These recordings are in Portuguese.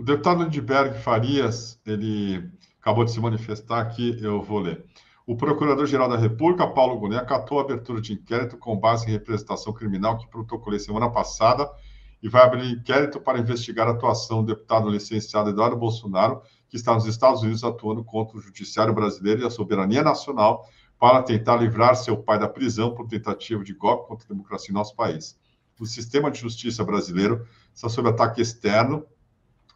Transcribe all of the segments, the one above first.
deputado Lindbergh Farias, ele acabou de se manifestar aqui, eu vou ler. O Procurador-Geral da República, Paulo Gonet, acatou a abertura de inquérito com base em representação criminal que protocolei semana passada e vai abrir inquérito para investigar a atuação do deputado licenciado Eduardo Bolsonaro, que está nos Estados Unidos atuando contra o judiciário brasileiro e a soberania nacional para tentar livrar seu pai da prisão por tentativa de golpe contra a democracia em nosso país. O sistema de justiça brasileiro está sob ataque externo,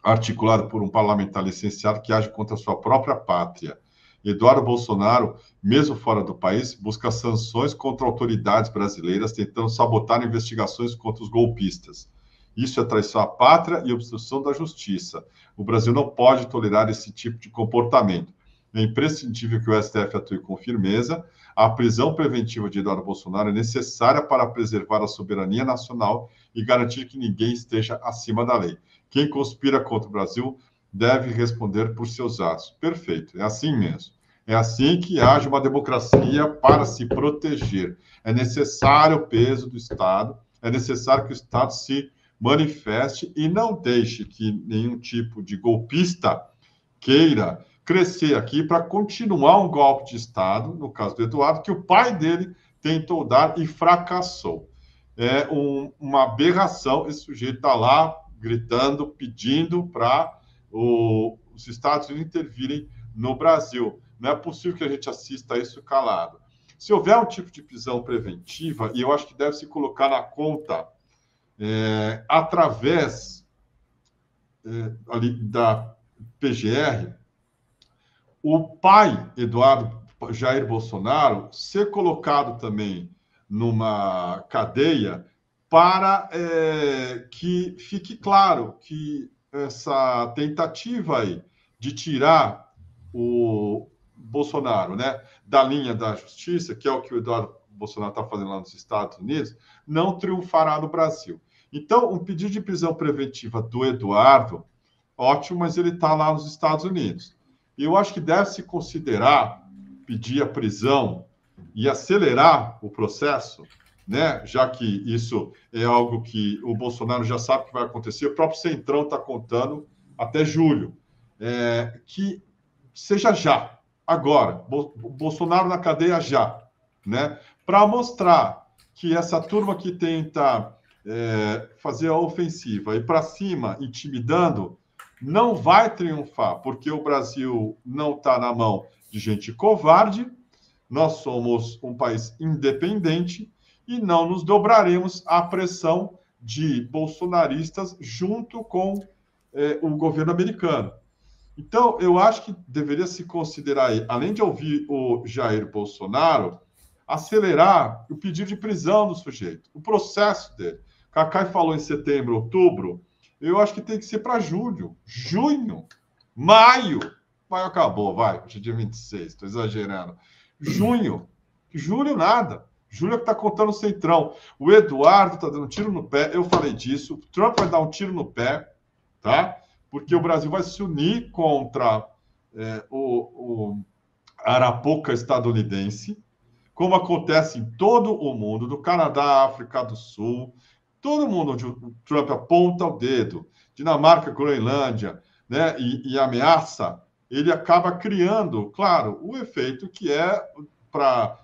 articulado por um parlamentar licenciado que age contra a sua própria pátria. Eduardo Bolsonaro, mesmo fora do país, busca sanções contra autoridades brasileiras, tentando sabotar investigações contra os golpistas. Isso é traição à pátria e obstrução da justiça. O Brasil não pode tolerar esse tipo de comportamento. É imprescindível que o STF atue com firmeza. A prisão preventiva de Eduardo Bolsonaro é necessária para preservar a soberania nacional e garantir que ninguém esteja acima da lei. Quem conspira contra o Brasil deve responder por seus atos. Perfeito, é assim mesmo. É assim que age uma democracia para se proteger. É necessário o peso do Estado, é necessário que o Estado se manifeste e não deixe que nenhum tipo de golpista queira crescer aqui para continuar um golpe de Estado, no caso do Eduardo, que o pai dele tentou dar e fracassou. É uma aberração, esse sujeito está lá gritando, pedindo para os Estados Unidos intervirem no Brasil. Não é possível que a gente assista a isso calado. Se houver um tipo de prisão preventiva, e eu acho que deve se colocar na conta através ali da PGR, o pai, Eduardo Jair Bolsonaro, ser colocado também numa cadeia para que fique claro que essa tentativa aí de tirar o Bolsonaro, né, da linha da justiça, que é o que o Eduardo Bolsonaro está fazendo lá nos Estados Unidos, não triunfará no Brasil. Então, um pedido de prisão preventiva do Eduardo, ótimo, mas ele está lá nos Estados Unidos. E eu acho que deve-se considerar pedir a prisão e acelerar o processo, né? Já que isso é algo que o Bolsonaro já sabe que vai acontecer, o próprio Centrão está contando até julho, que seja já, agora, Bolsonaro na cadeia já, né? Para mostrar que essa turma que tenta fazer a ofensiva e para cima, intimidando, não vai triunfar, porque o Brasil não está na mão de gente covarde, nós somos um país independente e não nos dobraremos à pressão de bolsonaristas junto com o governo americano. Então, eu acho que deveria se considerar, além de ouvir o Jair Bolsonaro, acelerar o pedido de prisão do sujeito, o processo dele. Cacai falou em setembro, outubro, eu acho que tem que ser para julho, junho, maio. Maio acabou, vai, hoje é dia 26, estou exagerando. Junho, julho nada. Julho é que está contando o Centrão. O Eduardo está dando um tiro no pé, eu falei disso. O Trump vai dar um tiro no pé, tá? Porque o Brasil vai se unir contra o Arapuca estadunidense, como acontece em todo o mundo, do Canadá, África do Sul, todo mundo onde o Trump aponta o dedo, Dinamarca, Groenlândia, né, e ameaça, ele acaba criando, claro, o efeito que é para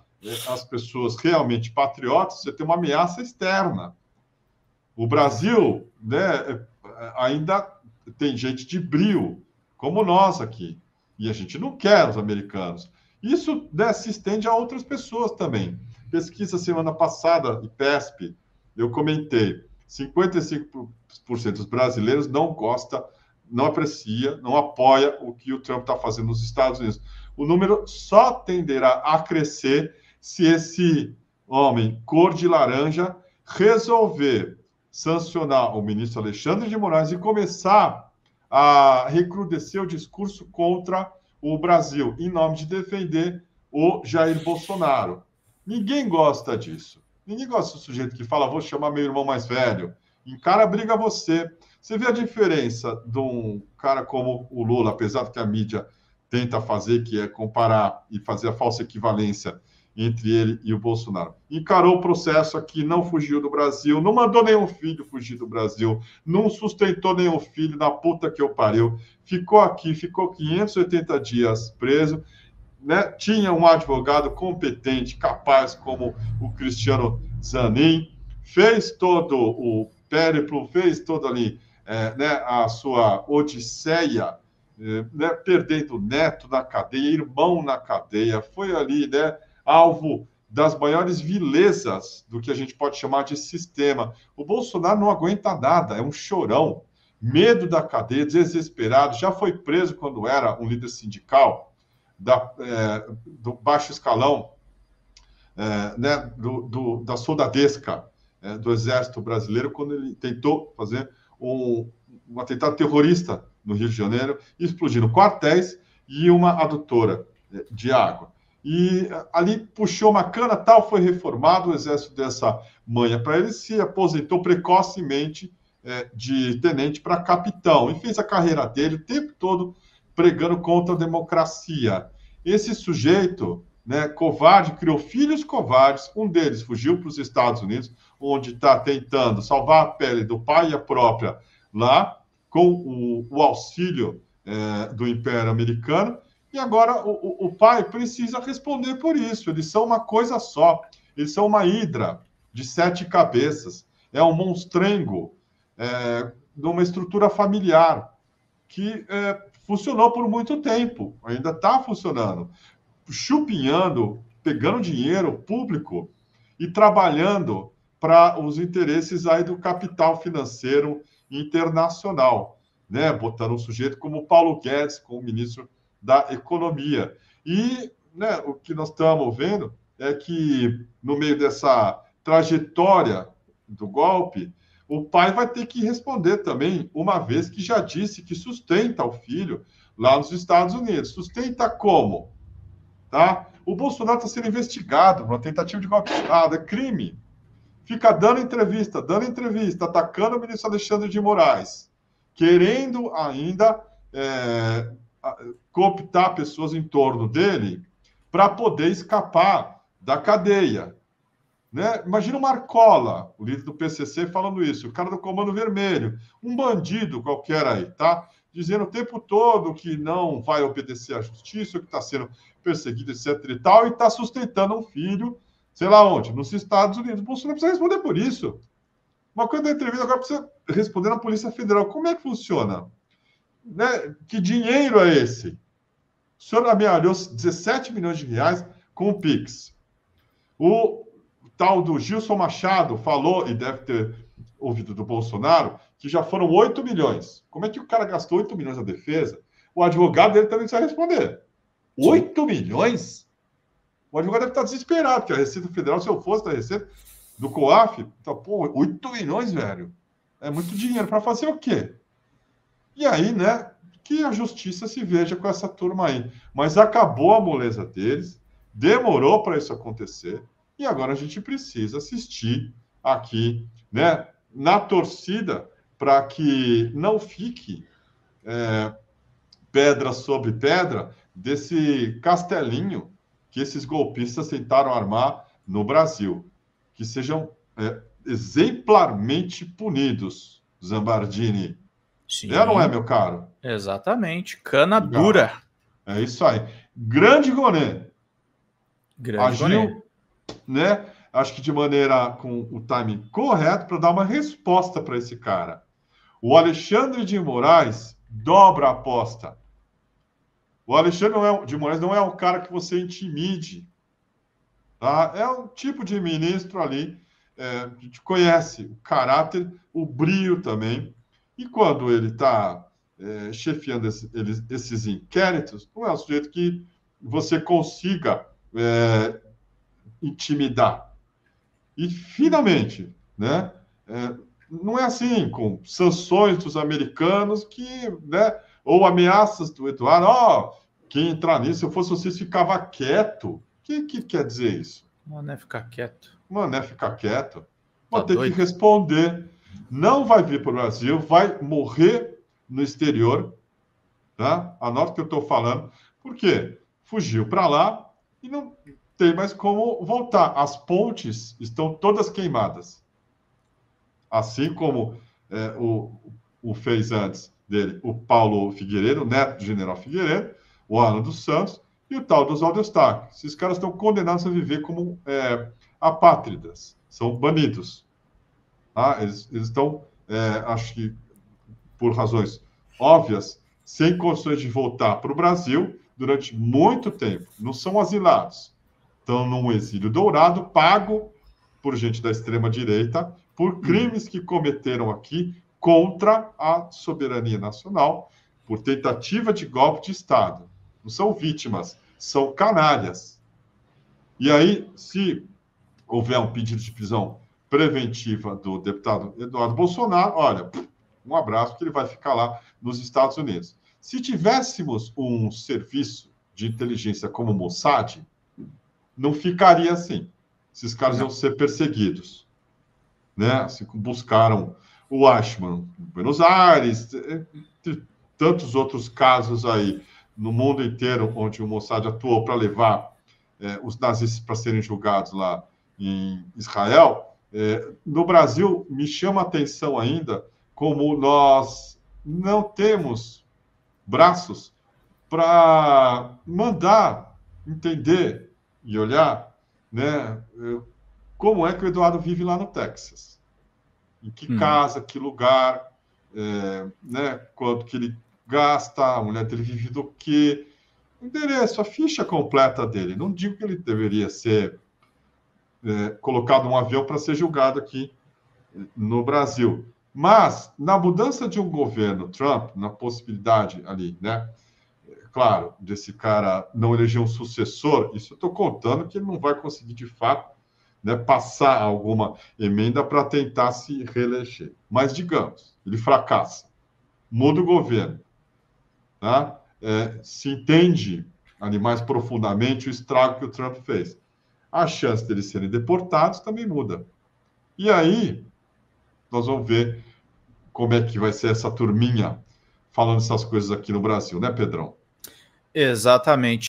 as pessoas realmente patriotas, você tem uma ameaça externa. O Brasil, né, ainda tem gente de brio, como nós aqui, e a gente não quer os americanos. Isso, né, se estende a outras pessoas também. Pesquisa semana passada, IPESP, eu comentei, 55% dos brasileiros não gosta, não aprecia, não apoia o que o Trump está fazendo nos Estados Unidos. O número só tenderá a crescer se esse homem cor de laranja resolver sancionar o ministro Alexandre de Moraes e começar a recrudescer o discurso contra o Brasil, em nome de defender o Jair Bolsonaro. Ninguém gosta disso. Ninguém gosta do sujeito que fala, vou chamar meu irmão mais velho. Encara a briga você. Você vê a diferença de um cara como o Lula, apesar que a mídia tenta fazer, que é comparar e fazer a falsa equivalência entre ele e o Bolsonaro. Encarou o processo aqui, não fugiu do Brasil, não mandou nenhum filho fugir do Brasil, não sustentou nenhum filho na puta que eu pariu, ficou aqui, ficou 580 dias preso, né? Tinha um advogado competente, capaz, como o Cristiano Zanin, fez todo o périplo, fez todo ali, né, a sua odisseia, né, perdendo neto na cadeia, irmão na cadeia, foi ali, né, alvo das maiores vilezas do que a gente pode chamar de sistema. O Bolsonaro não aguenta nada, é um chorão, medo da cadeia, desesperado, já foi preso quando era um líder sindical, do baixo escalão, né, da soldadesca do Exército Brasileiro, quando ele tentou fazer um atentado terrorista no Rio de Janeiro, explodindo quartéis e uma adutora de água. E ali puxou uma cana, tal, foi reformado, o Exército dessa manha para ele, se aposentou precocemente de tenente para capitão, e fez a carreira dele o tempo todo pregando contra a democracia. Esse sujeito, né, covarde, criou filhos covardes, um deles fugiu para os Estados Unidos, onde está tentando salvar a pele do pai e a própria lá, com o auxílio do Império Americano, e agora o pai precisa responder por isso. Eles são uma coisa só, eles são uma hidra de 7 cabeças, é um monstrengo numa estrutura familiar que funcionou por muito tempo, ainda está funcionando, chupinhando, pegando dinheiro público e trabalhando para os interesses aí do capital financeiro internacional, né? Botando um sujeito como o Paulo Guedes, como ministro da Economia. E, né, o que nós estamos vendo é que, no meio dessa trajetória do golpe, o pai vai ter que responder também, uma vez que já disse que sustenta o filho lá nos Estados Unidos. Sustenta como? Tá? O Bolsonaro está sendo investigado numa tentativa de golpe de Estado, é crime. Fica dando entrevista, atacando o ministro Alexandre de Moraes, querendo ainda cooptar pessoas em torno dele para poder escapar da cadeia. Né? Imagina o Marcola, o líder do PCC, falando isso, o cara do Comando Vermelho, um bandido qualquer aí, tá? Dizendo o tempo todo que não vai obedecer à justiça, que está sendo perseguido, etc e tal, e está sustentando um filho, sei lá onde, nos Estados Unidos. O Bolsonaro precisa responder por isso. Uma coisa da entrevista, agora precisa responder na Polícia Federal. Como é que funciona? Né? Que dinheiro é esse? O senhor amealhou 17 milhões de reais com o Pix. O tal do Gilson Machado falou, e deve ter ouvido do Bolsonaro, que já foram 8 milhões. Como é que o cara gastou 8 milhões na defesa? O advogado dele também precisa responder. 8 milhões? O advogado deve estar desesperado, porque a Receita Federal, se eu fosse da Receita, do COAF, então, pô, 8 milhões, velho. É muito dinheiro para fazer o quê? E aí, né, que a justiça se veja com essa turma aí. Mas acabou a moleza deles, demorou para isso acontecer, e agora a gente precisa assistir aqui, né, na torcida, para que não fique pedra sobre pedra desse castelinho que esses golpistas tentaram armar no Brasil. Que sejam exemplarmente punidos, Zambardini. Sim, É ou não é, meu caro? Exatamente. Cana dura. É isso aí. Grande Goné. Agiu, Goné, né? Acho que de maneira com o timing correto para dar uma resposta para esse cara. O Alexandre de Moraes dobra a aposta. O Alexandre de Moraes não é um cara que você intimide. Tá? É um tipo de ministro ali, a gente conhece o caráter, o brio também. E quando ele está chefiando esses inquéritos, não é um sujeito que você consiga intimidar. E, finalmente, né, não é assim, com sanções dos americanos que, né, ou ameaças do Eduardo, quem entrar nisso, se eu fosse vocês, ficava quieto. O que quer dizer isso? Mano, é ficar quieto. Mano, é ficar quieto. Vou Tá ter doido? que responder. Não vai vir para o Brasil, vai morrer no exterior. Tá? Anota o que eu estou falando. Por quê? Fugiu para lá e não tem mais como voltar. As pontes estão todas queimadas. Assim como o fez antes dele o Paulo Figueiredo, neto do general Figueiredo, o Alan dos Santos e o tal do Oswaldo Eustáquio. Esses caras estão condenados a viver como apátridas, são banidos. Tá? Eles estão, acho que por razões óbvias, sem condições de voltar para o Brasil durante muito tempo. Não são asilados. Estão num exílio dourado, pago por gente da extrema-direita, por crimes que cometeram aqui contra a soberania nacional, por tentativa de golpe de Estado. Não são vítimas, são canalhas. E aí, se houver um pedido de prisão preventiva do deputado Eduardo Bolsonaro, olha, um abraço, que ele vai ficar lá nos Estados Unidos. Se tivéssemos um serviço de inteligência como o Mossad, não ficaria assim. Esses caras iam ser perseguidos. Né? Assim como buscaram o Eichmann em Buenos Aires, tantos outros casos aí no mundo inteiro onde o Mossad atuou para levar os nazistas para serem julgados lá em Israel. No Brasil, me chama a atenção ainda como nós não temos braços para mandar entender e olhar, né, como é que o Eduardo vive lá no Texas. Em que casa, que lugar, né, quanto que ele gasta, a mulher dele vive do quê, o endereço, a ficha completa dele. Não digo que ele deveria ser colocado num avião para ser julgado aqui no Brasil. Mas, na mudança de um governo Trump, na possibilidade ali, né, claro, desse cara não eleger um sucessor, isso eu estou contando que ele não vai conseguir, de fato, né, passar alguma emenda para tentar se reeleger. Mas, digamos, ele fracassa, muda o governo, tá? Se entende ali mais profundamente o estrago que o Trump fez. A chance deles serem deportados também muda. E aí, nós vamos ver como é que vai ser essa turminha falando essas coisas aqui no Brasil, né, Pedrão? Exatamente.